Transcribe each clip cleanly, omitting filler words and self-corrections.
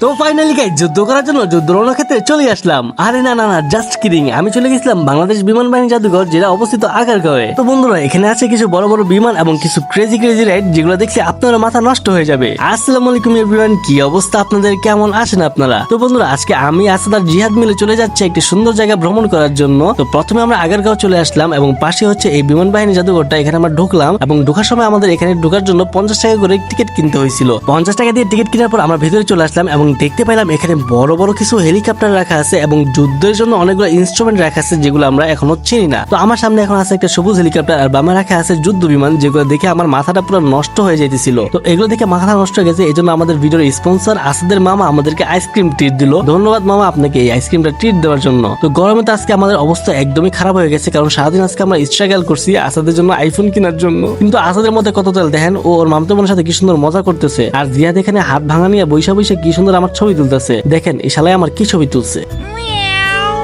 তো finally guys যুদ্ধ করার জন্য যুদ্ধ রণক্ষেত্রে চলে আসলাম। আরে না না না, জাস্ট কিডিং, আমি চলে গেছিলাম বাংলাদেশ বিমান বাহিনী জাদুঘর, যেটা অবস্থিত আগারগাঁওয়ে। তো বন্ধুরা, এখানে আছে কিছু বড় বড় বিমান এবং কিছু ক্রেজি ক্রেজি রাইড, যেগুলো দেখলে আপনার মাথা নষ্ট হয়ে যাবে। আসসালামু আলাইকুম এভরিওয়ান, কি অবস্থা আপনাদের, কেমন আছেন আপনারা? তো বন্ধুরা, আজকে আমি আসাদ আর জিহাদ মিলে চলে যাচ্ছে একটি সুন্দর জায়গা ভ্রমণ করার জন্য। তো প্রথমে আমরা আগারগাঁও চলে আসলাম এবং পাশে হচ্ছে এই বিমান বাহিনী জাদুঘরটা। এখানে আমরা ঢুকলাম এবং ঢোকার সময় আমাদের এখানে ঢোকার জন্য 50 টাকা করে টিকিট কিনতে হয়েছিল। 50 টাকা দিয়ে টিকিট কেনার পর আমরা ভেতরে চলে আসলাম এবং দেখতে পাইলাম এখানে বড় বড় কিছু হেলিকপ্টার রাখা আছে এবং যুদ্ধের জন্য অনেকগুলো ইনস্ট্রুমেন্ট রাখা আছে, যেগুলো আমরা এখনো চিনি না। তো আমার সামনে এখন আছে একটা সবুজ হেলিকপ্টার আর বামে রাখা আছে যুদ্ধ বিমান, যেগুলো দেখে আমার মাথাটা পুরো নষ্ট হয়ে যাইতেছিল। তো এগুলো দেখে মাথাটা নষ্ট হয়ে গেছে। এই জন্য আমাদের ভিডিওর স্পন্সর আসাদের মামা আমাদেরকে আইসক্রিম ট্রিট দিল। ধন্যবাদ মামা আপনাকে এই আইসক্রিমটা ট্রিট দেওয়ার জন্য। তো গরমে তো আজকে আমাদের অবস্থা একদমই খারাপ হয়ে গেছে, কারণ সারাদিন আজকে আমরা স্ট্রাগল করছি আসাদের জন্য আইফোন কেনার জন্য। কিন্তু আসাদের মধ্যে কত তেল দেখেন, ও ওর মামতো বোনের সাথে কি সুন্দর মজা করতেছে, আর জিয়াদ এখানে হাত ভাঙা নিয়ে বৈশা বৈশা কি সুন্দর আমার ছবি তুলতেছে। দেখেন এই শালায় আমার কি ছবি তুলছে।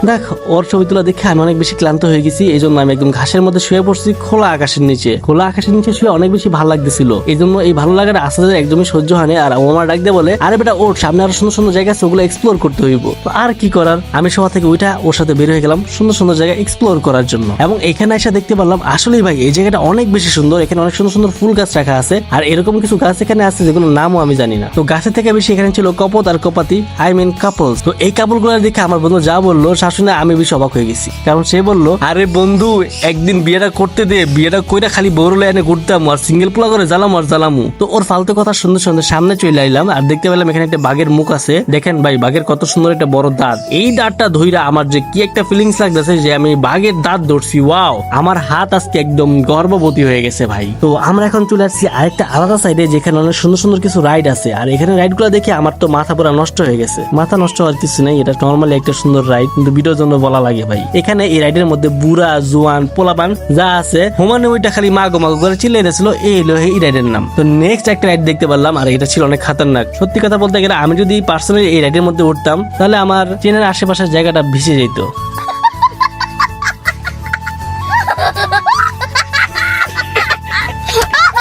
দেখ, ওর ছবি তোলা দেখে আমি অনেক বেশি ক্লান্ত হয়ে গেছি। এই জন্য আমি একদম ঘাসের মধ্যে শুয়ে পড়ছি, খোলা আকাশের নিচে। খোলা আকাশের নিচে শুয়ে অনেক বেশি ভালো লাগতেছিল। এই জন্য এই ভালো লাগাটা আসাদের একদমই সহ্য হয়নি। আর ও আমার ডাক দিয়ে বলে, আরে বেটা ওর সামনে আরো সুন্দর সুন্দর জায়গা আছে, ওগুলো এক্সপ্লোর করতে হইব। তো আর কি করার, আমি সবার থেকে ওইটা ওর সাথে বের হয়ে গেলাম সুন্দর সুন্দর জায়গা এক্সপ্লোর করার জন্য। এবং এখানে এসে দেখতে পারলাম আসলেই ভাই এই জায়গাটা অনেক বেশি সুন্দর। এখানে অনেক সুন্দর সুন্দর ফুল গাছ রাখা আছে, আর এরকম কিছু গাছ এখানে আছে যেগুলোর নামও আমি জানি না। তো গাছের থেকে বেশি এখানে ছিল কপত আর কপাতি, আই মিন কাপলস। তো এই কাপল গুলো দেখে আমার বন্ধু যা বললো শাশুনে আমি বেশি অবাক হয়ে গেছি। কারণ সে বললো, আরে বন্ধু একদিন বিয়েটা করতে দে, বিয়েটা কইরা খালি বউরলে এনে ঘুরতাম আর সিঙ্গেল পোলা করে জ্বালামু আর জ্বালামু। তো ওর ফালতু কথা সুন্দর সুন্দর সামনে চলে আইলাম আর দেখতে পেলাম এখানে একটা বাঘের মুখ আছে। দেখেন ভাই, বাঘের কত সুন্দর একটা বড় দাঁত। এই দাঁতটা ধইরা আমার যে কি একটা ফিলিংস লাগতেছে যে আমি বাঘের দাঁত ধরছি। ওয়াও, আমার হাত আজকে একদম গর্ভবতী হয়ে গেছে ভাই। তো আমরা এখন চলে আসছি আরেকটা আলাদা সাইডে, যেখানে অনেক সুন্দর সুন্দর কিছু রাইড আছে। আর এখানে রাইড গুলো দেখে আমার তো মাথা পুরো নষ্ট হয়ে গেছে। মাথা নষ্ট হওয়ার কিছু নেই, এটা নর্মালি একটা সুন্দর রাইড, কিন্তু ভিডিওর জন্য বলা লাগে ভাই। এখানে এই রাইডের মধ্যে বুড়া জোয়ান পোলাপান যা আছে হোমানে ওইটা খালি মাগো মাগো করে চিল্লাই দিয়েছিল। এই হলো এই রাইডের নাম। তো নেক্সট একটা রাইড দেখতে পারলাম, আর এটা ছিল অনেক খাতারনাক। সত্যি কথা বলতে গেলে আমি যদি পার্সোনালি এই রাইডের মধ্যে উঠতাম, তাহলে আমার ট্রেনের আশেপাশের জায়গাটা ভিজে যেত।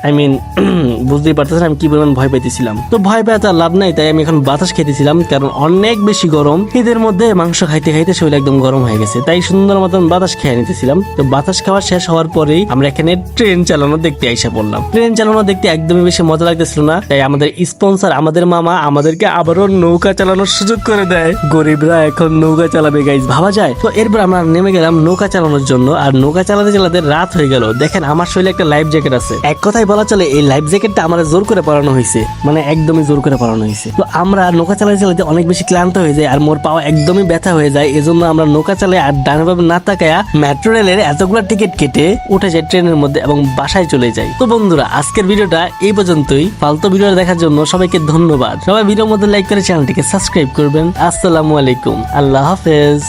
আই মিন বুঝতেই পারতেছেন আমি কি পরিমাণ ভয় পাইতেছিলাম। তো ভয় পেয়ে তো লাভ নাই, তাই আমি এখন বাতাস খেতেছিলাম, কারণ অনেক বেশি গরম। ঈদের মধ্যে মাংস খাইতে খাইতে শরীর একদম গরম হয়ে গেছে, তাই সুন্দর মতন বাতাস খেয়ে নিতেছিলাম। তো বাতাস খাওয়া শেষ হওয়ার পরেই আমরা এখানে ট্রেন চালানো দেখতে আইসা পড়লাম। ট্রেন চালানো দেখতে একদমই বেশি মজা লাগতেছিল না, তাই আমাদের স্পন্সর আমাদের মামা আমাদেরকে আবারও নৌকা চালানোর সুযোগ করে দেয়। গরিবরা এখন নৌকা চালাবে গাইজ, ভাবা যায়। তো এরপর আমরা নেমে গেলাম নৌকা চালানোর জন্য, আর নৌকা চালাতে চালাতে রাত হয়ে গেল। দেখেন আমার শরীরে একটা লাইফ জ্যাকেট আছে। এক কথায় বলা চলে এই লাইফ জ্যাকেটটা আমার জোর করে পরানো হয়েছে, মানে একদমই জোর করে পরানো হয়েছে। তো আমরা নৌকা চালাতে চালাতে অনেক বেশি ক্লান্ত হয়ে যায় আর মোর পাওয়া একদমই ব্যথা হয়ে যায়। এজন্য আমরা নৌকা চালাই আর ডানভাবে না তাকায়া মেট্রো রেলের এতগুলো টিকিট কেটে উঠে যায় ট্রেনের মধ্যে এবং বাসায় চলে যায়। তো বন্ধুরা, আজকের ভিডিওটা এই পর্যন্তই। ফালতু ভিডিও দেখার জন্য সবাইকে ধন্যবাদ। সবাই ভিডিওর মধ্যে লাইক করে চ্যানেলটিকে সাবস্ক্রাইব করবেন। আসসালামু আলাইকুম, আল্লাহ হাফেজ।